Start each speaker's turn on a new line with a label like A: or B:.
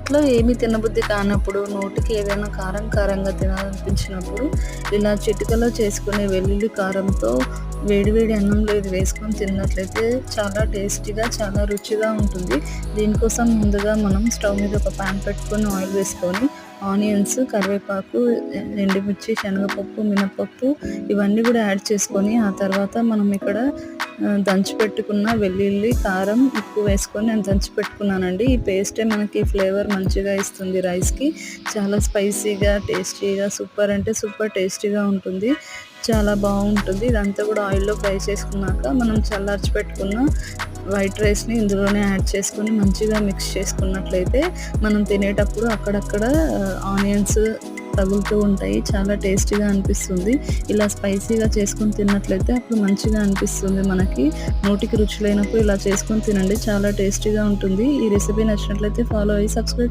A: ఇంట్లో ఏమి తినబుద్ధి కానప్పుడు, నోటికి ఏదైనా కారం కారంగా తినాలనిపించినప్పుడు, ఇలా చిటికలో చేసుకునే వెల్లుల్లి కారంతో వేడి వేడి అన్నంలో ఇది వేసుకొని తిన్నట్లయితే చాలా టేస్టీగా, చాలా రుచిగా ఉంటుంది. దీనికోసం ముందుగా మనం స్టవ్ మీద ఒక పాన్ పెట్టుకొని ఆయిల్ వేసుకొని ఆనియన్స్, కరివేపాకు, ఎండుమిర్చి, శనగపప్పు, మినపప్పు ఇవన్నీ కూడా యాడ్ చేసుకొని, ఆ తర్వాత మనం ఇక్కడ దంచి పెట్టుకున్న వెల్లుల్లి, కారం, ఉప్పు వేసుకొని నేను దంచి పెట్టుకున్నానండి. ఈ పేస్టే మనకి ఫ్లేవర్ మంచిగా ఇస్తుంది రైస్‌కి. చాలా స్పైసీగా, టేస్టీగా సూపర్ అంటే సూపర్ టేస్టీగా ఉంటుంది. చాలా బావుంటుంది. ఇదంతా కూడా ఆయిల్‌లో ఫ్రై చేసుకున్నాక మనం చల్లార్చి పెట్టుకున్న వైట్ రైస్‌ని ఇందులోనే యాడ్ చేసుకొని మంచిగా మిక్స్ చేసుకున్నట్లయితే మనం తినేటప్పుడు అక్కడక్కడ ఆనియన్స్ తగులుతూ ఉంటాయి. చాలా టేస్టీగా అనిపిస్తుంది. ఇలా స్పైసీగా చేసుకొని తిన్నట్లయితే అప్పుడు మంచిగా అనిపిస్తుంది మనకి. నోటికి రుచి లేనప్పుడు ఇలా చేసుకొని తినండి. చాలా టేస్టీగా ఉంటుంది. ఈ రెసిపీ నచ్చినట్లయితే ఫాలో అయ్యి సబ్స్క్రైబ్